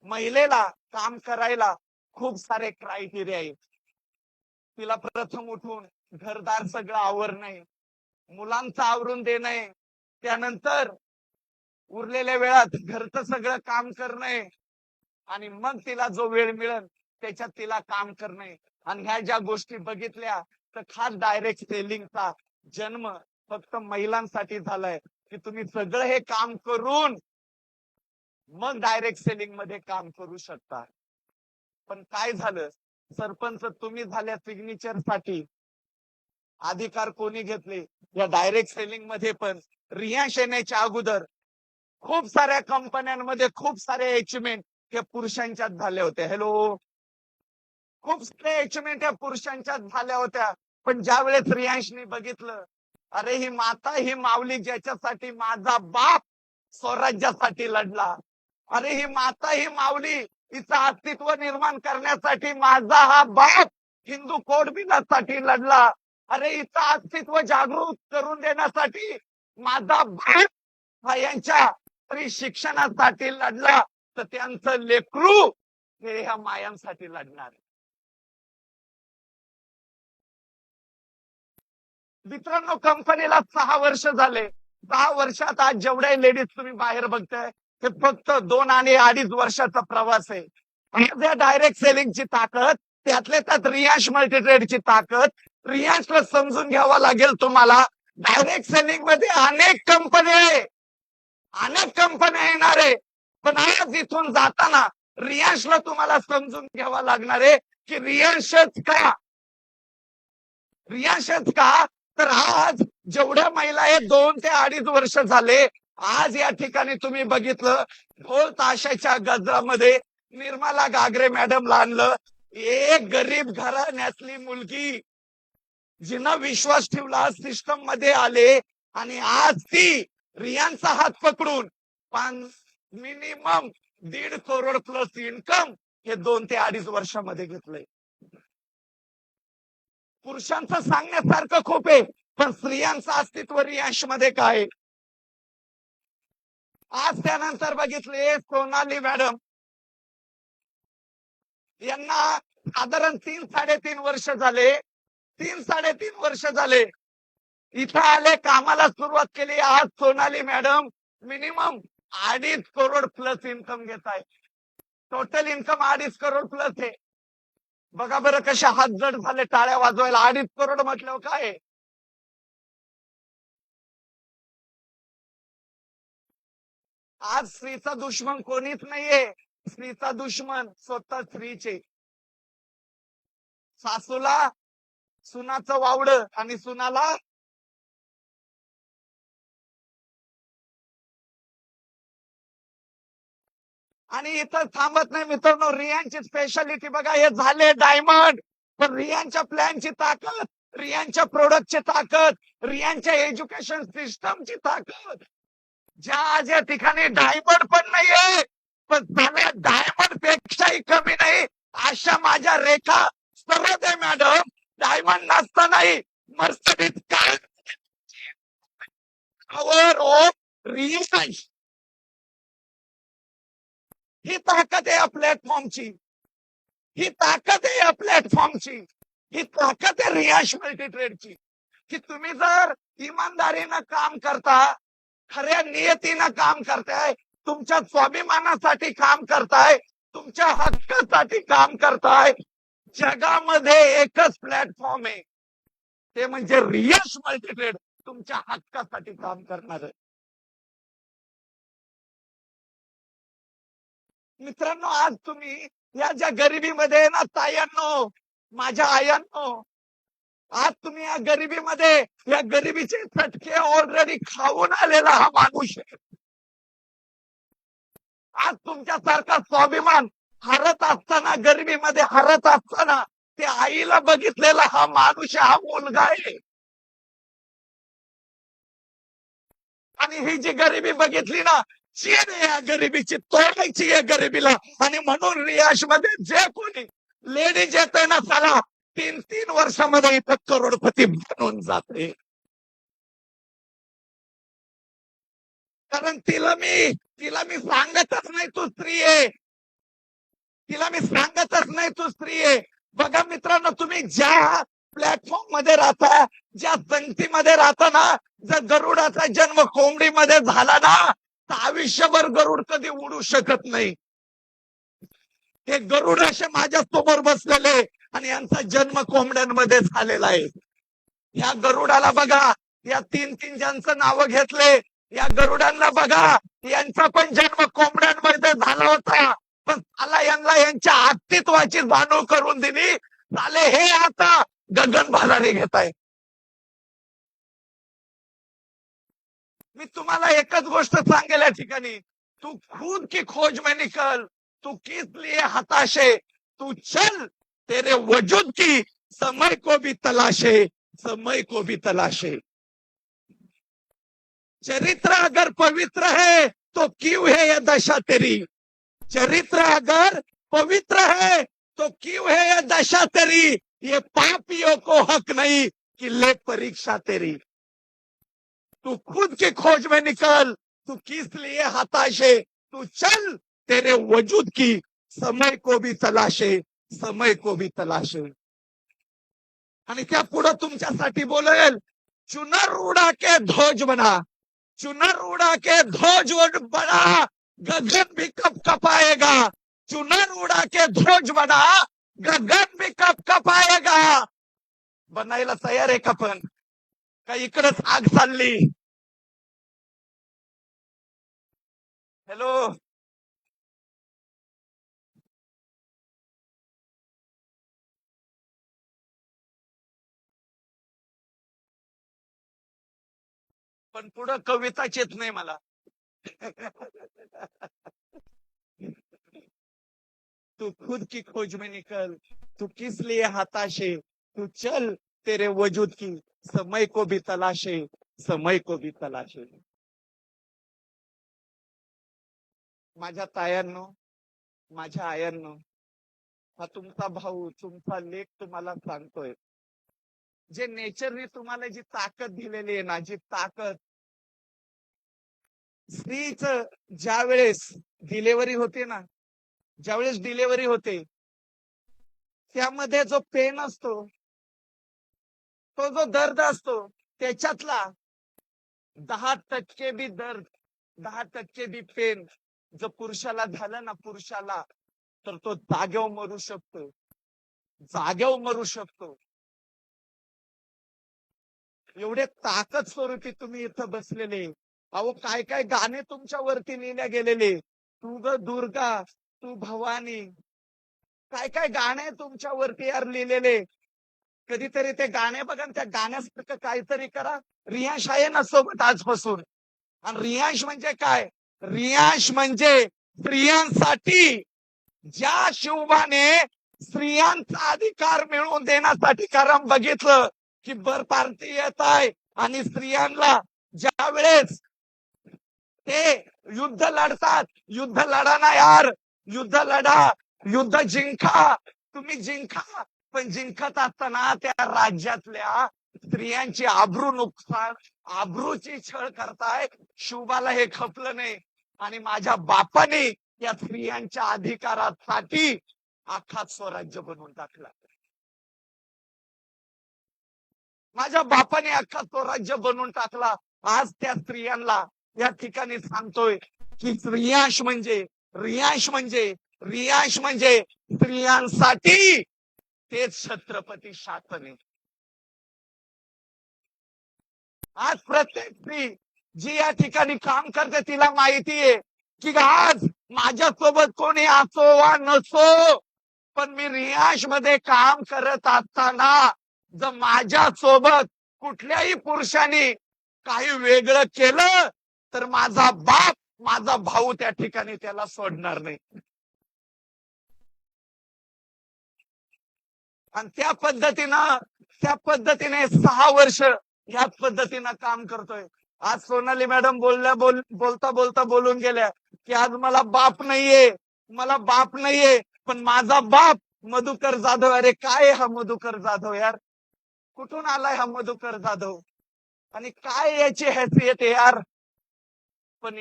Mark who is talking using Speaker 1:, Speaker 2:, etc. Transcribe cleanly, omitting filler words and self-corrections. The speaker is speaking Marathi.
Speaker 1: महिलेला काम करायला खूप सारे क्रायटेरिया आहेत. तिला प्रथम उठून घरदार सगळं आवरणं, मुलांचं आवरून देणं, त्यानंतर उरलेल्या वेळात घरचं सगळं काम करणं आणि मग तिला जो वेळ मिळेल त्याच्यात तिला काम करणं. आणि ह्या ज्या गोष्टी बघितल्या तर खास डायरेक्ट सेलिंगचा जन्म फक्त महिलांसाठी झालाय की तुम्ही सगळं हे काम करून मग डायरेक्ट सेलिंग मध्ये काम करू शकता. पण काय झालं, सरपंच तुम्ही झाल्या सिग्नेचर साठी, अधिकार कोणी घेतले या डायरेक्ट सेलिंग मध्ये. पण रियांश येण्याच्या अगोदर खूप साऱ्या कंपन्यांमध्ये खूप सारे अचीवमेंट हे पुरुषांच्याच झाल्या होत्या. हॅलो, खूप सारे अचीवमेंट या पुरुषांच्याच झाल्या होत्या. पण ज्या वेळेस रियांशने बघितलं, अरे ही माता ही माऊली ज्याच्यासाठी माझा बाप स्वराज्यासाठी लढला, अरे ही माता ही माऊली हिचं अस्तित्व निर्माण करण्यासाठी माझा हा बाप हिंदू कोड बिलासाठी लढला, अरे हिचं अस्तित्व जागृत करून देण्यासाठी माझा बाप हा यांच्या शिक्षणासाठी लढला, तर त्यांचं लेकरू हे ह्या मायांसाठी लढणार. मित्रांनो, कंपनीला 6 वर्ष झाले. 6 वर्षात आज जेवढ्या लेडीज तुम्ही बाहेर बघताय हे फक्त 2 आणि 2.5 वर्षाचा प्रवास आहे. आणि डायरेक्ट सेलिंगची ताकद, त्यातल्या त्यात रियांश मल्टीट्रेडची ताकद, रियांशला समजून घ्यावा लागेल तुम्हाला. डायरेक्ट सेलिंग मध्ये अनेक कंपन्या येणार आहे. पण आज इथून जाताना रियांशला तुम्हाला समजून घ्यावा लागणार आहे की रियांशच का. तर आज जेवढ्या महिला आहेत 2 ते 2.5 वर्ष झाले, आज या ठिकाणी तुम्ही बघितलं ढोल ताशाच्या गजरामध्ये निर्मला घागरे मॅडमला आणलं. एक गरीब घराण्यातली मुलगी जिनं विश्वास ठेवला, सिस्टम मध्ये आले आणि आज ती रियांचा हात पकडून मिनिमम 1.5 करोड प्लस इन्कम हे 2 ते 2.5 वर्षामध्ये घेतलंय. पुरुषांचं सांगण्यासारखं खूप आहे, पण स्त्रियांचं अस्तित्व रियांश मध्ये काय. आज त्यानंतर बघितले सोनाली मॅडम, यांना साधारण 3-3.5 वर्ष झाले. 3-3.5 वर्ष झाले इथं आले, कामाला सुरुवात केली. आज Sonali madam minimum 2.5 crore plus income घेत आहे. टोटल इन्कम 2.5 करोड प्लस आहे. बघा बरं कशा हात जड झाले टाळ्या वाजवायला. 2.5 करोड म्हटल्यावर काय. आज स्त्रीचा दुश्मन कोणीच नाहीये. स्त्रीचा दुश्मन स्वतः स्त्रीचे. सासूला सुनाचं वावड आणि सुनाला आणि इथं थांबत नाही मित्रांनो. रियांची स्पेशालिटी बघा, हे झाले डायमंड. पण रियांच्या प्लॅनची ताकद, रियांच्या प्रोडक्टची ताकद, रियांच्या एज्युकेशन सिस्टमची ताकद, ज्या ठिकाणी डायमंड पण नाहीये पण त्याला डायमंड पेक्षाही कमी नाही अशा माझ्या रेखा सर्वदे मॅडम डायमंड नसतानाही मर्सिडीज कार रियांश. ही ताकद आहे या प्लॅटफॉर्मची, ही ताकद आहे या प्लॅटफॉर्मची, ही ताकद आहे रियांश मल्टीट्रेडची. की तुम्ही जर इमानदारीनं काम करता, खऱ्या नियतीनं काम करताय, तुमच्या स्वाभिमानासाठी काम करताय, तुमच्या हक्कासाठी काम करताय, जगामध्ये एकच प्लॅटफॉर्म आहे ते म्हणजे रियांश मल्टीट्रेड तुमच्या हक्कासाठी काम करणार. मित्रांनो, आज तुम्ही या ज्या गरिबीमध्ये ना तायांनो, माझ्या आयांनो, आज तुम्ही या गरिबीमध्ये, या गरिबीचे चटके ऑलरेडी खाऊन आलेला हा माणूस आहे. आज तुमच्यासारखा स्वाभिमान हरत असताना, गरिबीमध्ये हरत असताना ते आईला बघितलेला हा माणूस, हा मुलगा आहे. आणि ही जी गरिबी बघितली ना, चीन या गरिबीची तोडायची या गरिबीला. आणि म्हणून रियांश मध्ये जे कोणी लेडीज येते ना, चला 3-3 वर्षामध्ये इथं करोडपती बनून जाते. कारण तिला मी सांगतच नाही तू स्त्री आहे. तिला मी सांगतच नाही तू स्त्री आहे. बघा मित्रांनो, तुम्ही ज्या प्लॅटफॉर्म मध्ये राहता, ज्या संगतीमध्ये राहता ना, जर गरुडाचा जन्म कोंबडीमध्ये झाला ना, तर आयुष्यभर गरुड कधी उडू शकत नाही. हे गरुड असे माझ्या समोर बसलेले आणि यांचा जन्म कोंबड्यांमध्ये झालेला आहे. या गरुडाला बघा, या तीन तीन ज्यांचं नाव घेतले, या गरुडांना बघा, यांचा पण जन्म कोंबड्यांमध्ये झाला होता. पण मला यांना यांच्या अस्तित्वाची जाणीव करून दिली. चाले हे आता गगन भालाने घेत आहे. मी तुम्हाला एकच गोष्ट सांगेल या ठिकाणी, तू खुद की खोज में निकल, तू किस लिए हताशे, तू चल तेरे वजूद की समय को भी तलाशे, समय को भी तलाशे. चरित्र अगर पवित्र है तो क्यों है यह दशा तेरी. चरित्र अगर पवित्र है तो क्यों है यह दशा तेरी. ये पापियों को हक नहीं कि ले परीक्षा तेरी. तू खुद की खोज में निकल, तू किस लिए हताशे, तू चल तेरे वजूद की समय को भी तलाशे, समय को भी तलाशे. आणि त्या पुढे तुमच्यासाठी बोलेल, चुनर उड़ा के ध्वज बना, चुनर उड़ा के ध्वज बना, गगन भी कब कपाएगा. चुनर उड़ा के ध्वज बना, गगन भी कब कपाएगा. बनायला तयार आहे का पण, का इकडेच आग चालली. हॅलो, पण पुढं कविताच येत नाही मला. तू खुद की खोज में निकल, तू किस लिए हताशे, तू चल तेरे वजूद की समय को भी तलाशे, समय को भी तलाशे. माझ्या तायांनो, माझ्या आयांनो, हा तुमचा भाऊ, तुमचा लेख तुम्हाला सांगतोय. जे नेचरने तुम्हाला जी ताकद दिलेली आहे ना, जी ताकद, स्त्रीच ज्या वेळेस डिलेव्हरी होते ना, ज्यावेळेस डिलेव्हरी होते, त्यामध्ये जो पेन असतो, तो जो दर्द असतो, त्याच्यातला 10% बी दर्द, 10% बी पेन जर पुरुषाला झालं ना, पुरुषाला, तर तो जागेवर मरू शकतो, जागेवर मरू शकतो. एवढे ताकद स्वरूपी तुम्ही इथं बसलेले. अहो, काय काय गाणे तुमच्यावरती लिहिल्या गेलेले. तू ग दुर्गा, तू भवानी, काय काय गाणे तुमच्यावरती यार लिहिलेले. कधीतरी ते गाणे बघा, त्या गाण्यासारखं काहीतरी करा. रियांश आहे ना सोबत आजपासून. आणि रियांश म्हणजे काय, रियांश म्हणजे स्त्रियांसाठी ज्या शिवबाने स्त्रियांचा अधिकार मिळवून देण्यासाठी, कारण बघितलं की बर पार्टी येत आहे आणि स्त्रियांना ज्या वेळेस ते युद्ध लढतात, युद्ध लढा ना यार, युद्ध लढा, युद्ध जिंका, तुम्ही जिंका. पण जिंकत असताना त्या राज्यातल्या स्त्रियांची आबरू नुकसान, आबरूची छळ करताय. शिवबाला हे खपलं नाही आणि माझ्या बापाने या स्त्रियांच्या अधिकारासाठी अख्खा स्वराज्य बनवून टाकला. माझ्या बापाने अख्खा स्वराज्य बनवून टाकला. आज त्या स्त्रियांना या ठिकाणी सांगतोय की रियांश म्हणजे, रियांश म्हणजे, रियांश म्हणजे स्त्रियांसाठी तेच छत्रपती शासन आहे. आज प्रत्येक स्त्री जी या ठिकाणी काम करते, तिला माहितीये की आज माझ्यासोबत कोणी असो वा नसो, पण मी रियांश मध्ये काम करत असताना जर माझ्या सोबत कुठल्याही पुरुषाने काही वेगळं केलं, तर माझा बाप, माझा भाऊ त्या ठिकाणी त्याला सोडणार नाही. आणि त्या पद्धतीने 6 वर्ष ह्याच पद्धतीनं काम करतोय. आज सोनाली मॅडम बोलता बोलता बोलून गेल्या की आज मला बाप नाहीये, मला बाप नाहीये, पण माझा बाप मधुकर जाधव. अरे काय हा मधुकर जाधव यार, कुठून आलाय हा मधुकर जाधव आणि काय याची हैसियत आहे यार. पण